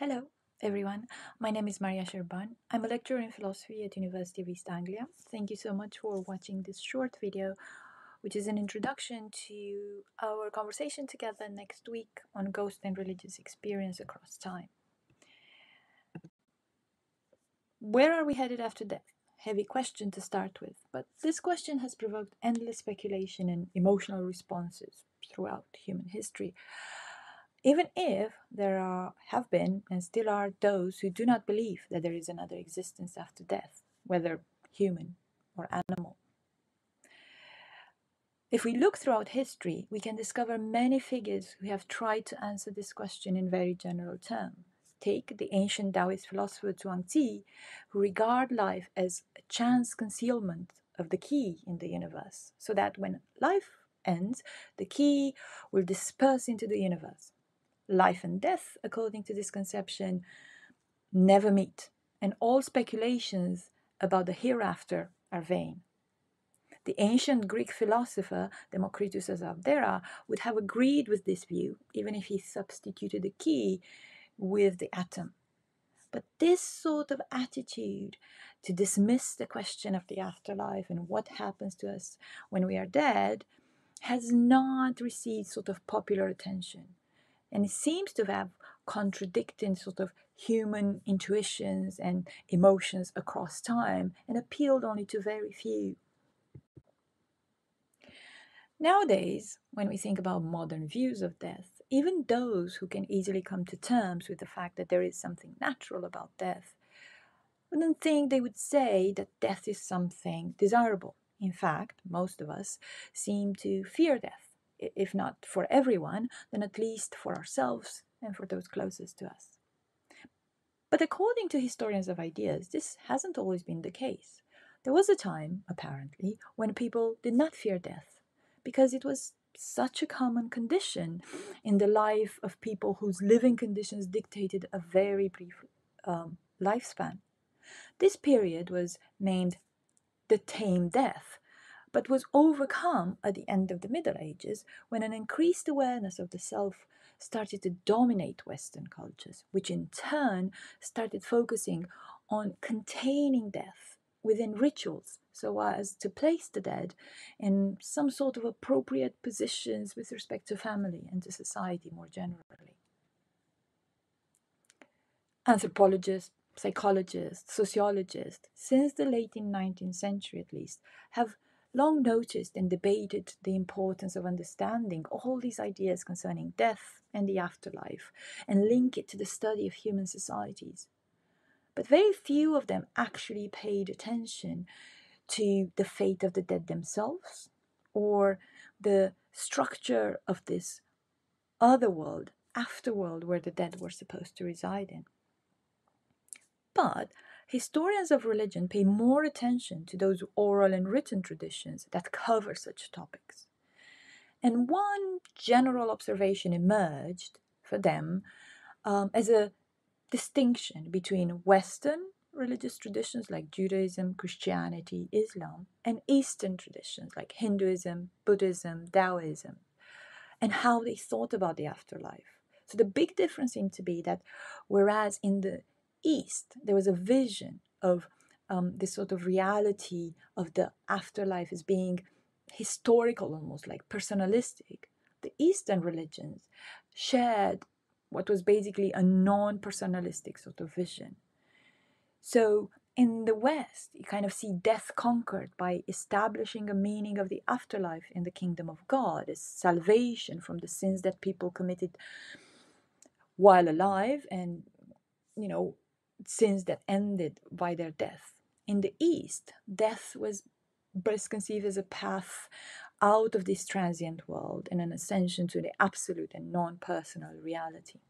Hello, everyone. My name is Maria Serban. I'm a lecturer in philosophy at University of East Anglia. Thank you so much for watching this short video, which is an introduction to our conversation together next week on ghost and religious experience across time. Where are we headed after death? Heavy question to start with, but this question has provoked endless speculation and emotional responses throughout human history. Even if have been and still are those who do not believe that there is another existence after death, whether human or animal. If we look throughout history, we can discover many figures who have tried to answer this question in very general terms. Take the ancient Taoist philosopher Zhuangzi, who regard life as a chance concealment of the key in the universe, so that when life ends, the key will disperse into the universe. Life and death, according to this conception, never meet, and all speculations about the hereafter are vain. The ancient Greek philosopher Democritus of Abdera would have agreed with this view, even if he substituted the key with the atom. But this sort of attitude to dismiss the question of the afterlife and what happens to us when we are dead has not received sort of popular attention. And it seems to have contradicting sort of human intuitions and emotions across time and appealed only to very few. Nowadays, when we think about modern views of death, even those who can easily come to terms with the fact that there is something natural about death wouldn't think they would say that death is something desirable. In fact, most of us seem to fear death, if not for everyone, then at least for ourselves and for those closest to us. But according to historians of ideas, this hasn't always been the case. There was a time, apparently, when people did not fear death, because it was such a common condition in the life of people whose living conditions dictated a very brief lifespan. This period was named the tame death, but was overcome at the end of the Middle Ages when an increased awareness of the self started to dominate Western cultures, which in turn started focusing on containing death within rituals so as to place the dead in some sort of appropriate positions with respect to family and to society more generally. Anthropologists, psychologists, sociologists, since the late 19th century at least, have long noticed and debated the importance of understanding all these ideas concerning death and the afterlife and link it to the study of human societies. But very few of them actually paid attention to the fate of the dead themselves or the structure of this other world, afterworld, where the dead were supposed to reside in. But historians of religion pay more attention to those oral and written traditions that cover such topics. And one general observation emerged for them as a distinction between Western religious traditions like Judaism, Christianity, Islam, and Eastern traditions like Hinduism, Buddhism, Taoism, and how they thought about the afterlife. So the big difference seemed to be that whereas in the East there was a vision of this sort of reality of the afterlife as being historical, almost like personalistic, the Eastern religions shared what was basically a non-personalistic sort of vision. So in the West, you kind of see death conquered by establishing a meaning of the afterlife in the kingdom of God as salvation from the sins that people committed while alive and, sins that ended by their death. In the East, death was best conceived as a path out of this transient world and an ascension to the absolute and non-personal reality.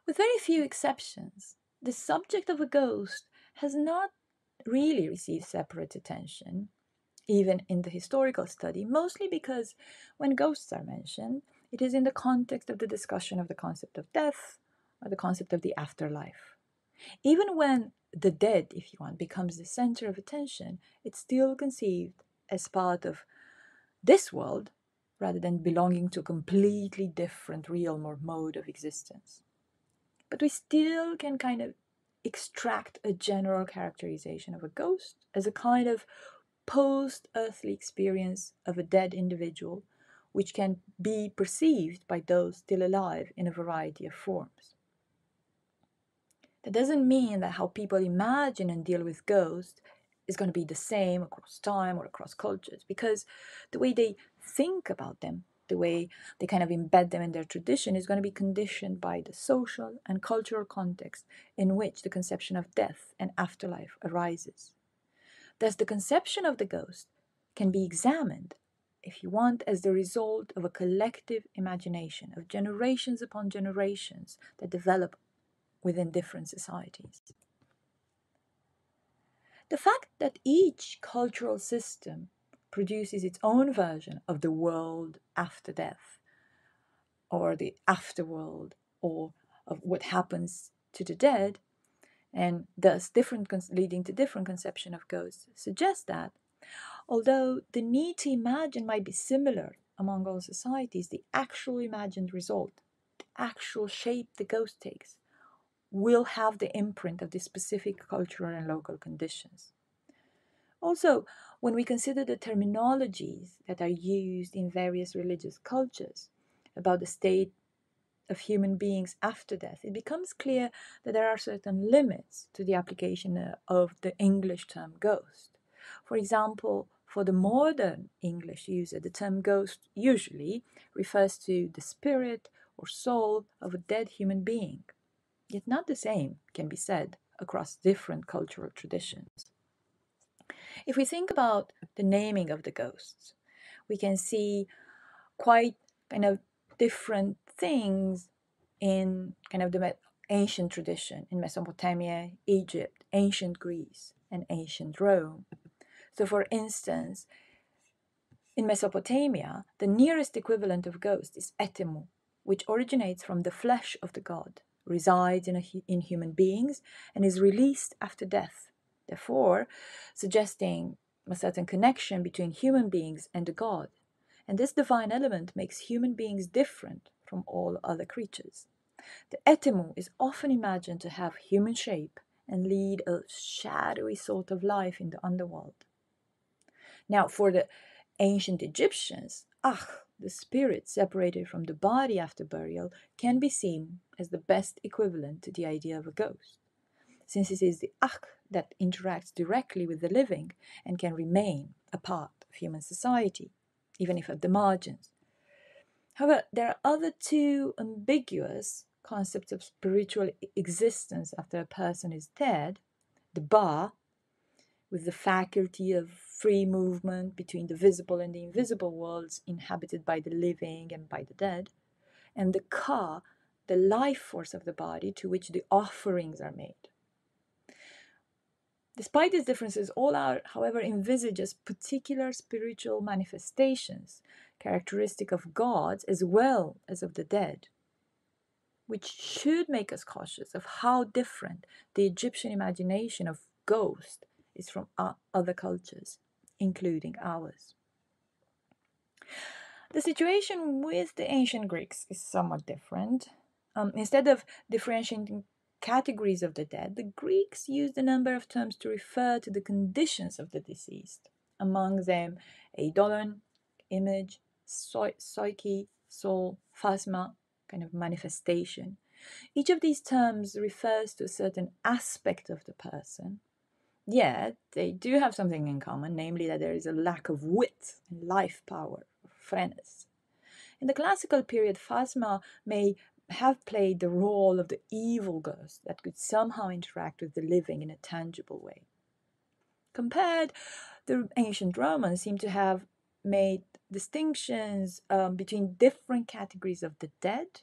With very few exceptions, the subject of a ghost has not really received separate attention, even in the historical study, mostly because when ghosts are mentioned, it is in the context of the discussion of the concept of death or the concept of the afterlife. Even when the dead, if you want, becomes the center of attention, it's still conceived as part of this world rather than belonging to a completely different realm or mode of existence. But we still can kind of extract a general characterization of a ghost as a kind of post-earthly experience of a dead individual, which can be perceived by those still alive in a variety of forms. That doesn't mean that how people imagine and deal with ghosts is going to be the same across time or across cultures, because the way they think about them, the way they kind of embed them in their tradition, is going to be conditioned by the social and cultural context in which the conception of death and afterlife arises. Thus, the conception of the ghost can be examined, if you want, as the result of a collective imagination of generations upon generations that develop within different societies. The fact that each cultural system produces its own version of the world after death, or the afterworld, or of what happens to the dead, and thus leading to different conception of ghosts, suggests that, although the need to imagine might be similar among all societies, the actual imagined result, the actual shape the ghost takes, will have the imprint of the specific cultural and local conditions. Also, when we consider the terminologies that are used in various religious cultures about the state of human beings after death, it becomes clear that there are certain limits to the application of the English term ghost. For example, for the modern English user, the term ghost usually refers to the spirit or soul of a dead human being. Yet not the same can be said across different cultural traditions. If we think about the naming of the ghosts, we can see quite kind of different things in kind of the ancient tradition in Mesopotamia, Egypt, ancient Greece, and ancient Rome. So, for instance, in Mesopotamia, the nearest equivalent of ghost is etemu, which originates from the flesh of the god, resides in human beings, and is released after death, therefore suggesting a certain connection between human beings and the god. And this divine element makes human beings different from all other creatures. The etemu is often imagined to have human shape and lead a shadowy sort of life in the underworld. Now, for the ancient Egyptians, the spirit separated from the body after burial, can be seen as the best equivalent to the idea of a ghost, since it is the that interacts directly with the living and can remain a part of human society, even if at the margins. However, there are other two ambiguous concepts of spiritual existence after a person is dead: the ba, with the faculty of free movement between the visible and the invisible worlds inhabited by the living and by the dead, and the ka, the life force of the body to which the offerings are made. Despite these differences, all are, however, envisaged as particular spiritual manifestations, characteristic of gods as well as of the dead, which should make us cautious of how different the Egyptian imagination of ghost is from other cultures, including ours. The situation with the ancient Greeks is somewhat different. Instead of differentiating categories of the dead, the Greeks used a number of terms to refer to the conditions of the deceased, among them eidolon, image, psyche, soul, phasma, kind of manifestation. Each of these terms refers to a certain aspect of the person, yet they do have something in common, namely that there is a lack of wit and life power, phrenes. In the classical period, phasma may have played the role of the evil ghost that could somehow interact with the living in a tangible way. Compared, the ancient Romans seem to have made distinctions between different categories of the dead.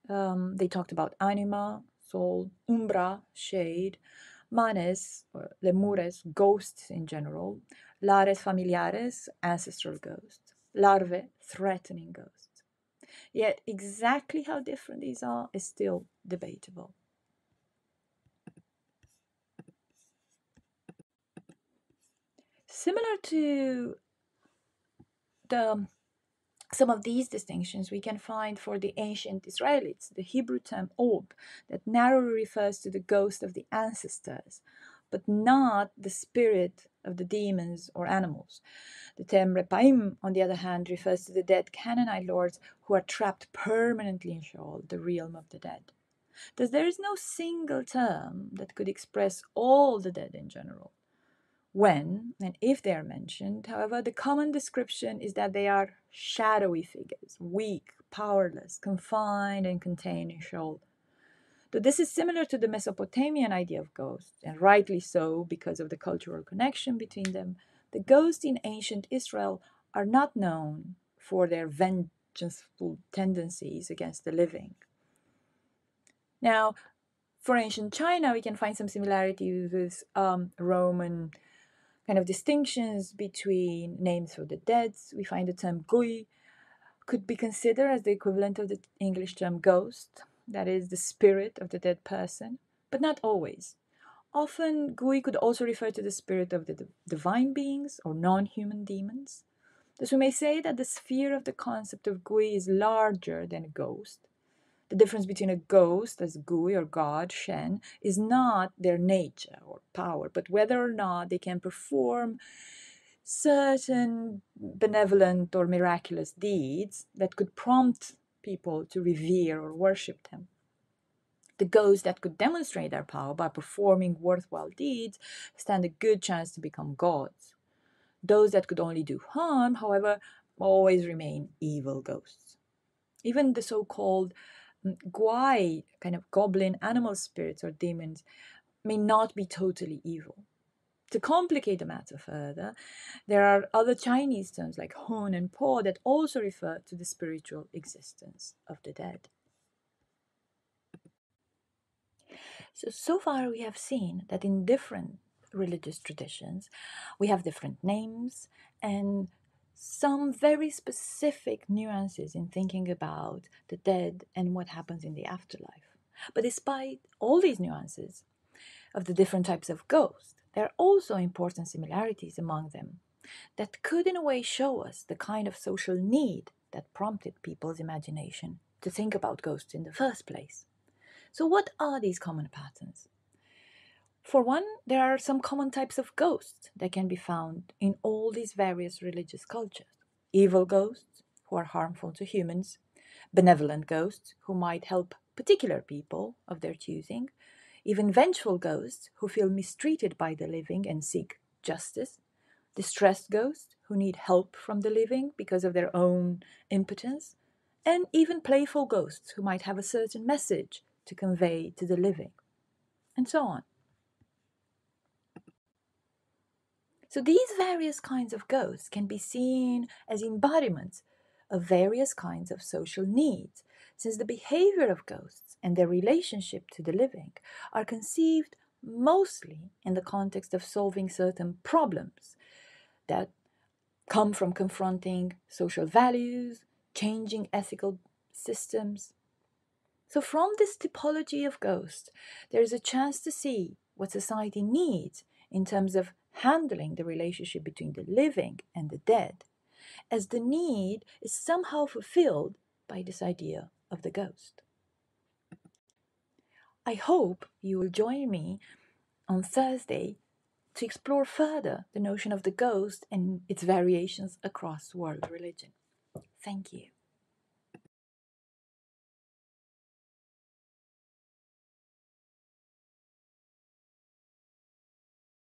They talked about anima, soul, umbra, shade, manes, or lemures, ghosts in general, lares familiares, ancestral ghosts, larvae, threatening ghosts. Yet exactly how different these are is still debatable. Similar to the Some of these distinctions we can find for the ancient Israelites, the Hebrew term ob, that narrowly refers to the ghost of the ancestors, but not the spirit of the demons or animals. The term repaim, on the other hand, refers to the dead Canaanite lords who are trapped permanently in Sheol, the realm of the dead. Thus, there is no single term that could express all the dead in general. When and if they are mentioned, however, the common description is that they are shadowy figures, weak, powerless, confined and contained in Sheol. Though this is similar to the Mesopotamian idea of ghosts, and rightly so because of the cultural connection between them, the ghosts in ancient Israel are not known for their vengeful tendencies against the living. Now, for ancient China, we can find some similarities with Roman kind of distinctions between names for the dead. We find the term gui could be considered as the equivalent of the English term ghost, that is, the spirit of the dead person, but not always. Often, gui could also refer to the spirit of the divine beings or non-human demons. Thus, we may say that the sphere of the concept of gui is larger than a ghost. The difference between a ghost, as gui or god, shen, is not their nature or power, but whether or not they can perform certain benevolent or miraculous deeds that could prompt people to revere or worship them. The ghosts that could demonstrate their power by performing worthwhile deeds stand a good chance to become gods. Those that could only do harm, however, always remain evil ghosts. Even the so-called guai, kind of goblin animal spirits or demons, may not be totally evil. To complicate the matter further, there are other Chinese terms like hon and po that also refer to the spiritual existence of the dead. So far we have seen that in different religious traditions, we have different names and some very specific nuances in thinking about the dead and what happens in the afterlife. But despite all these nuances of the different types of ghosts, there are also important similarities among them that could in a way show us the kind of social need that prompted people's imagination to think about ghosts in the first place. So what are these common patterns? For one, there are some common types of ghosts that can be found in all these various religious cultures. Evil ghosts, who are harmful to humans, benevolent ghosts, who might help particular people of their choosing, even vengeful ghosts, who feel mistreated by the living and seek justice, distressed ghosts, who need help from the living because of their own impotence, and even playful ghosts, who might have a certain message to convey to the living, and so on. So these various kinds of ghosts can be seen as embodiments of various kinds of social needs, since the behavior of ghosts and their relationship to the living are conceived mostly in the context of solving certain problems that come from confronting social values, changing ethical systems. So from this typology of ghosts, there is a chance to see what society needs in terms of handling the relationship between the living and the dead, as the need is somehow fulfilled by this idea of the ghost. I hope you will join me on Thursday to explore further the notion of the ghost and its variations across world religion. Thank you.